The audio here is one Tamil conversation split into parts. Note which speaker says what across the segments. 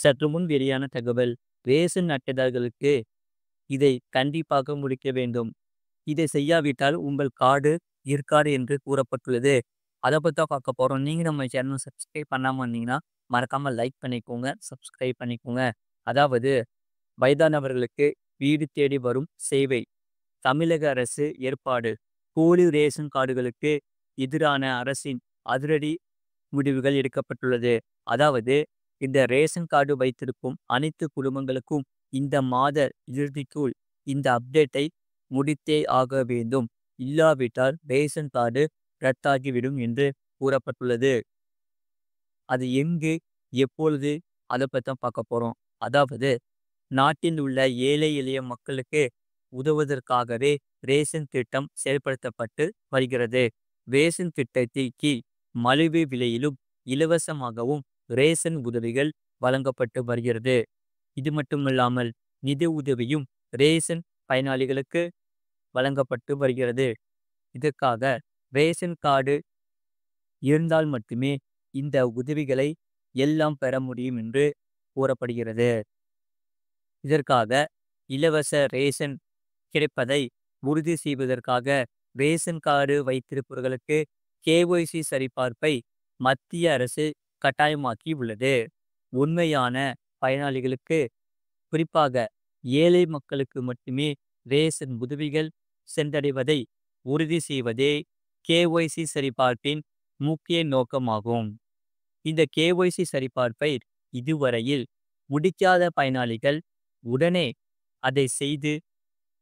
Speaker 1: சற்று முன் வெளியான தகவல். ரேஷன் அட்டைதாரர்களுக்கு இதை கண்டிப்பாக முடிக்க வேண்டும். இதை செய்யாவிட்டால் உங்கள் கார்டு இருக்காது என்று கூறப்பட்டுள்ளது. அதை பத்தி தான் பார்க்க போறோம். நீங்க நம்ம சேனல் சப்ஸ்கிரைப் பண்ணாம இருந்தீங்கன்னா மறக்காம லைக் பண்ணிக்கோங்க, சப்ஸ்கிரைப் பண்ணிக்கோங்க. அதாவது வயதானவர்களுக்கு வீடு தேடி வரும் சேவை. தமிழக அரசு ஏற்பாடு. போலி ரேஷன் கார்டுகளுக்கு எதிரான அரசின் அதிரடி முடிவுகள் எடுக்கப்பட்டுள்ளது. அதாவது இந்த ரேஷன் கார்டு வைத்திருக்கும் அனைத்து குடும்பங்களுக்கும் இந்த மாத இறுதிக்குள் இந்த அப்டேட்டை முடித்தே ஆக வேண்டும். இல்லாவிட்டால் ரேஷன் கார்டு ரத்தாகிவிடும் என்று கூறப்பட்டுள்ளது. அது எங்கு, எப்பொழுது, அதை பத்தி தான் பார்க்க போறோம். அதாவது நாட்டில் உள்ள ஏழை எளிய மக்களுக்கு உதவுவதற்காகவே ரேஷன் திட்டம் செயல்படுத்தப்பட்டு வருகிறது. ரேஷன் திட்டத்தின் கீழ் மலிவு விலையிலும் இலவசமாகவும் ரேஷன் உதவிகள் வழங்கப்பட்டு வருகிறது. இது மட்டுமில்லாமல் நிதி உதவியும் ரேஷன் பயனாளிகளுக்கு வழங்கப்பட்டு வருகிறது. இதற்காக ரேஷன் கார்டு இருந்தால் மட்டுமே இந்த உதவிகளை எல்லாம் பெற முடியும் என்று கூறப்படுகிறது. இதற்காக இலவச ரேஷன் கிடைப்பதை உறுதி செய்வதற்காக ரேஷன் கார்டு வைத்திருப்பவர்களுக்கு கேஒய்சி சரிபார்ப்பை மத்திய அரசு கட்டாயமாக்கி உள்ளது. உண்மையான பயனாளிகளுக்கு, குறிப்பாக ஏழை மக்களுக்கு மட்டுமே ரேஷன் உதவிகள் சென்றடைவதை உறுதி செய்வதே கேஒய்சி சரிபார்ப்பின் முக்கிய நோக்கமாகும். இந்த கேஒய்சி சரிபார்ப்பை இதுவரையில் முடிக்காத பயனாளிகள் உடனே அதை செய்து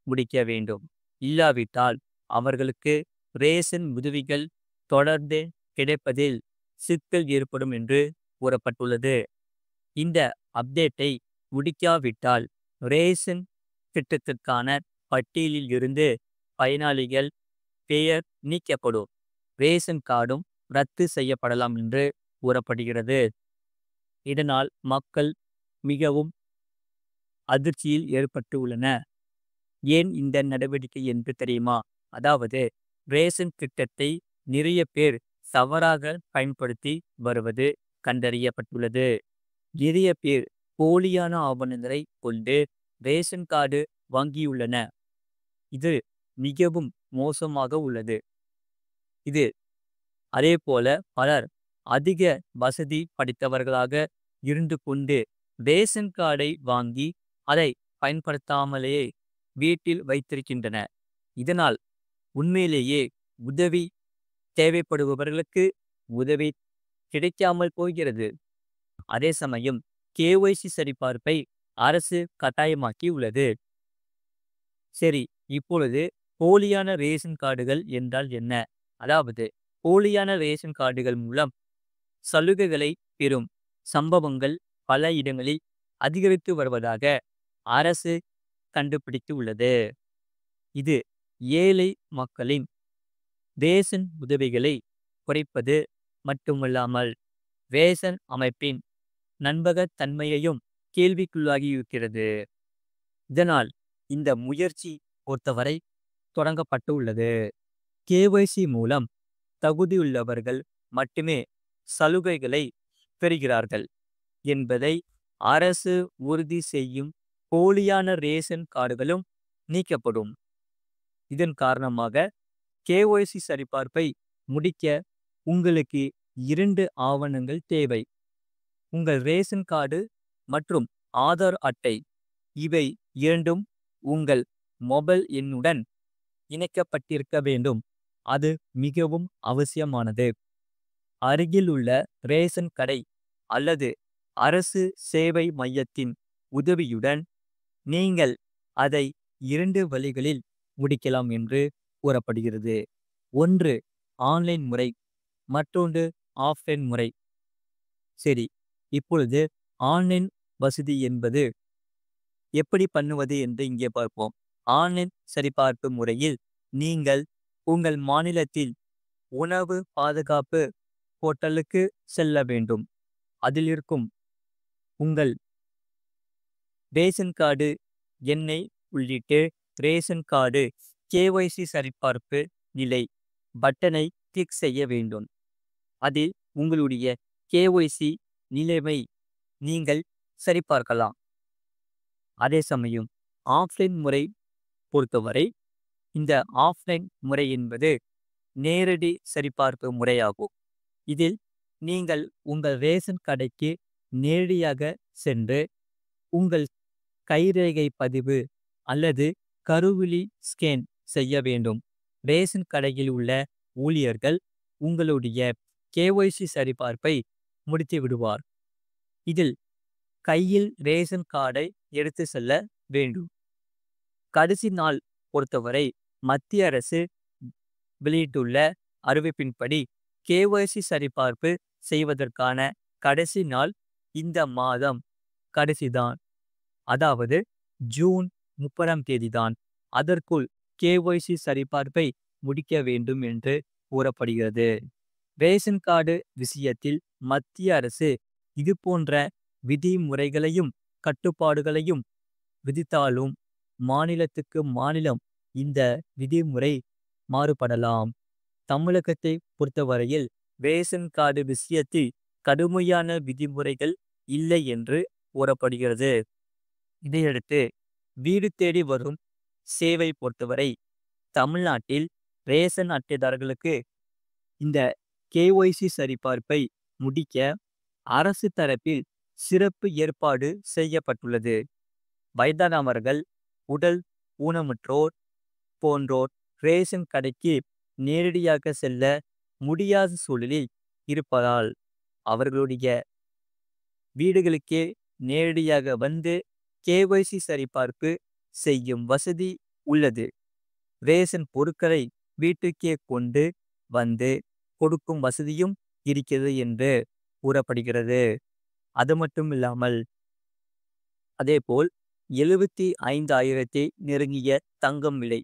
Speaker 1: முடிக்க வேண்டும். இல்லாவிட்டால் அவர்களுக்கு ரேஷன் உதவிகள் தொடர்ந்து கிடைப்பதில் சிக்கல் ஏற்படும் என்று கூறப்பட்டுள்ளது. இந்த அப்டேட்டை முடிக்காவிட்டால் ரேஷன் திட்டத்திற்கான பட்டியலில் இருந்து பயனாளிகள் பெயர் நீக்கப்படும். ரேஷன் கார்டும் ரத்து செய்யப்படலாம் என்று கூறப்படுகிறது. இதனால் மக்கள் மிகவும் அதிர்ச்சியில் ஏற்பட்டு உள்ளன. ஏன் இந்த நடவடிக்கை என்று தெரியுமா? அதாவது ரேஷன் திட்டத்தை நிறைய பேர் தவறாக பயன்படுத்தி வருவது கண்டறியப்பட்டுள்ளது. நிறைய பேர் போலியான ஆவணங்களை கொண்டு ரேஷன் கார்டு வாங்கியுள்ளன. இது மிகவும் மோசமாக உள்ளது. அதேபோல பலர் அதிக வசதி படைத்தவர்களாக இருந்து கொண்டு ரேஷன் கார்டை வாங்கி அதை பயன்படுத்தாமலேயே வீட்டில் வைத்திருக்கின்றன. இதனால் உண்மையிலேயே உதவி தேவைப்படுபவர்களுக்கு உதவி கிடைக்காமல் போகிறது. அதே சமயம் கேஒய்சி சரிபார்ப்பை அரசு கட்டாயமாக்கி உள்ளது. சரி, இப்பொழுது போலியான ரேஷன் கார்டுகள் என்றால் என்ன? அதாவது போலியான ரேஷன் கார்டுகள் மூலம் சலுகைகளை பெறும் சம்பவங்கள் பல இடங்களில் அதிகரித்து வருவதாக அரசு கண்டுபிடித்து உள்ளது. இது ஏழை மக்களின் ரேஷன் உதவிகளை குறைப்பது மட்டுமல்லாமல் ரேஷன் அமைப்பின் நம்பகத்தன்மையையும் கேள்விக்குள்ளாகி இருக்கிறது. இதனால் இந்த முயற்சி பொறுத்தவரை தொடங்கப்பட்டு உள்ளது. கேஒய்சி மூலம் தகுதியுள்ளவர்கள் மட்டுமே சலுகைகளை பெறுகிறார்கள் என்பதை அரசு உறுதி செய்யும். போலியான ரேஷன் கார்டுகளும் நீக்கப்படும். இதன் காரணமாக கேஒய்சி சரிபார்ப்பை முடிக்க உங்களுக்கு 2 ஆவணங்கள் தேவை. உங்கள் ரேஷன் கார்டு மற்றும் ஆதார் அட்டை. இவை இரண்டும் உங்கள் மொபைல் எண்ணுடன் இணைக்கப்பட்டிருக்க வேண்டும். அது மிகவும் அவசியமானது. அருகில் உள்ள ரேஷன் கடை அல்லது அரசு சேவை மையத்தின் உதவியுடன் நீங்கள் அதை 2 வழிகளில் முடிக்கலாம் என்று கூறப்படுகிறது. ஒன்று ஆன்லைன் முறை, மற்றொன்று ஆஃப்லைன் முறை. சரி, இப்பொழுது ஆன்லைன் வசதி என்பது எப்படி பண்ணுவது என்று இங்கே பார்ப்போம். ஆன்லைன் சரிபார்ப்பு முறையில் நீங்கள் உங்கள் மாநிலத்தில் உணவு பாதுகாப்பு போர்ட்டலுக்கு செல்ல வேண்டும். அதில் இருக்கும் உங்கள் ரேஷன் கார்டு எண்ணை உள்ளிட்டு ரேஷன் கார்டு கேஒய்சி சரிபார்ப்பு நிலை பட்டனை கிளிக் செய்ய வேண்டும். அதில் உங்களுடைய கேஒய்சி நிலைமை நீங்கள் சரிபார்க்கலாம். அதே சமயம் ஆஃப்லைன் முறை பொறுத்தவரை இந்த ஆஃப்லைன் முறை என்பது நேரடி சரிபார்ப்பு முறையாகும். இதில் நீங்கள் உங்கள் ரேஷன் கடைக்கு நேரடியாக சென்று உங்கள் கைரேகை பதிவு அல்லது கருவிழி ஸ்கேன் செய்ய வேண்டும். ரேஷன் கடையில் உள்ள ஊழியர்கள் உங்களுடைய கேஒய்சி சரிபார்ப்பை முடித்து விடுவார். இதில் கையில் ரேஷன் கார்டை எடுத்து செல்ல வேண்டும். கடைசி நாள் பொறுத்தவரை மத்திய அரசு வெளியிட்டுள்ள அறிவிப்பின்படி கேஒய்சி சரிபார்ப்பு செய்வதற்கான கடைசி நாள் இந்த மாதம் கடைசிதான். அதாவது ஜூன் 30ஆம் தேதிதான். அதற்குள் கேஒய்சி சரிபார்ப்பை முடிக்க வேண்டும் என்று கூறப்படுகிறது. ரேஷன் கார்டு விஷயத்தில் மத்திய அரசு இதுபோன்ற விதிமுறைகளையும் கட்டுப்பாடுகளையும் விதித்தாலும் மாநிலத்துக்கு மாநிலம் இந்த விதிமுறை மாறுபடலாம். தமிழகத்தை பொறுத்தவரையில் ரேஷன் கார்டு விஷயத்தில் கடுமையான விதிமுறைகள் இல்லை என்று கூறப்படுகிறது. இதையடுத்து வீடு தேடி வரும் சேவை பொறுத்தவரை தமிழ்நாட்டில் ரேஷன் அட்டைதாரர்களுக்கு இந்த கேஒய்சி சரிபார்ப்பை முடிக்க அரசு தரப்பில் சிறப்பு ஏற்பாடு செய்யப்பட்டுள்ளது. வயதானவர்கள், உடல் ஊனமுற்றோர் போன்றோர் ரேஷன் கடைக்கு நேரடியாக செல்ல முடியாத சூழலில் இருப்பதால் அவர்களுடைய வீடுகளுக்கே நேரடியாக வந்து கேஒய்சி சரிபார்ப்பு செய்யும் வசதி உள்ளது. ரேஷன் பொருட்களை வீட்டுக்கே கொண்டு வந்து கொடுக்கும் வசதியும் இருக்கிறது என்று கூறப்படுகிறது. அது மட்டும் இல்லாமல் அதேபோல் 75,000 நெருங்கிய தங்கம் விலை,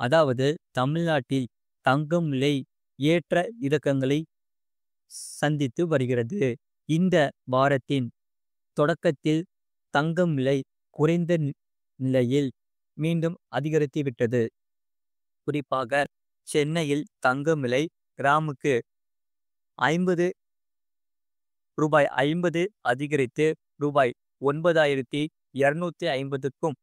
Speaker 1: அதாவது தமிழ்நாட்டில் தங்கம் விலை ஏற்ற இறக்கங்களை சந்தித்து வருகிறது. இந்த வாரத்தின் தொடக்கத்தில் தங்கம் விலை குறைந்த நிலையில் மீண்டும் அதிகரித்து விட்டது. குறிப்பாக சென்னையில் தங்கம் விலை கிராமுக்கு ரூபாய் 50 அதிகரித்து ரூபாய் 9,250க்கும்,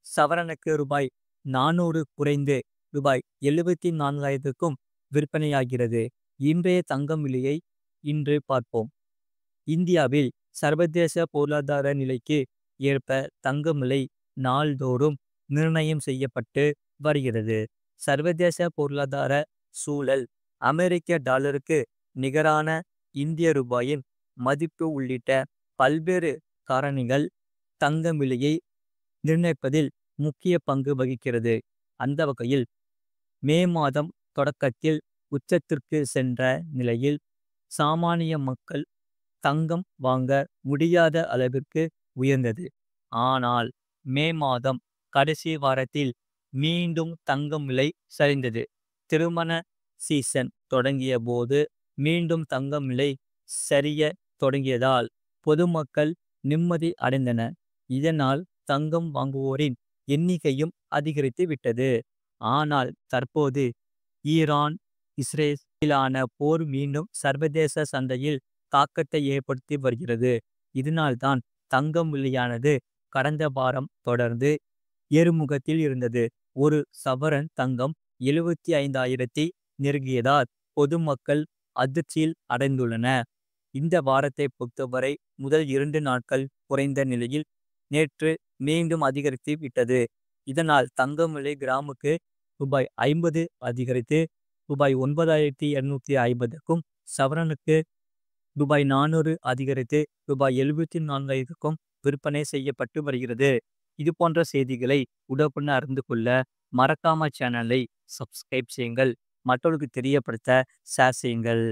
Speaker 1: சவரனுக்கு ரூபாய் 400 குறைந்து ரூபாய் 74,000க்கும் விற்பனையாகிறது. இன்றைய தங்கம் விலையை இன்று பார்ப்போம். இந்தியாவில் சர்வதேச பொருளாதார நிலைக்கு ஏற்ப தங்கம் விலை நாள்தோறும் நிர்ணயம் செய்யப்பட்டு வருகிறது. சர்வதேச பொருளாதார சூழல், அமெரிக்க டாலருக்கு நிகரான இந்திய ரூபாயின் மதிப்பு உள்ளிட்ட பல்வேறு காரணிகள் தங்கம் விலையை நிர்ணயிப்பதில் முக்கிய பங்கு வகிக்கிறது. அந்த வகையில் மே மாதம் தொடக்கத்தில் உச்சத்திற்கு சென்ற நிலையில் சாமானிய மக்கள் தங்கம் வாங்க முடியாத அளவிற்கு உயர்ந்தது. ஆனால் மே மாதம் கடைசி வாரத்தில் மீண்டும் தங்கம் விலை சரிந்தது. திருமண சீசன் தொடங்கிய போது மீண்டும் தங்கம் விலை சரிய தொடங்கியதால் பொதுமக்கள் நிம்மதி அடைந்தனர். இதனால் தங்கம் வாங்குவோரின் எண்ணிக்கையும் அதிகரித்து விட்டது. ஆனால் தற்போது ஈரான் இஸ்ரேலான போர் மீண்டும் சர்வதேச சந்தையில் தாக்கத்தை ஏற்படுத்தி வருகிறது. இதனால்தான் தங்கம் விலையானது கடந்த வாரம் தொடர்ந்து ஏறுமுகத்தில் இருந்தது. ஒரு சவரன் தங்கம் 75,000 நெருங்கியதால் பொதுமக்கள் அதிர்ச்சியில் அடைந்துள்ளனர். இந்த வாரத்தை பொறுத்தவரை முதல் 2 நாட்கள் குறைந்த நிலையில் நேற்று மீண்டும் அதிகரித்து விட்டது. இதனால் தங்கம் விலை கிராமுக்கு ரூபாய் 50 அதிகரித்து ரூபாய் 9,250க்கும், சவரனுக்கு ரூபாய் 400 அதிகரித்து ரூபாய் 74,000க்கும் விற்பனை செய்யப்பட்டு வருகிறது. இது போன்ற செய்திகளை உடனுக்குடன் அறிந்து கொள்ள மறக்காம சேனலை சப்ஸ்கிரைப் செய்யுங்கள். மற்றவர்களுக்கு தெரியப்படுத்த ஷேர் செய்யுங்கள்.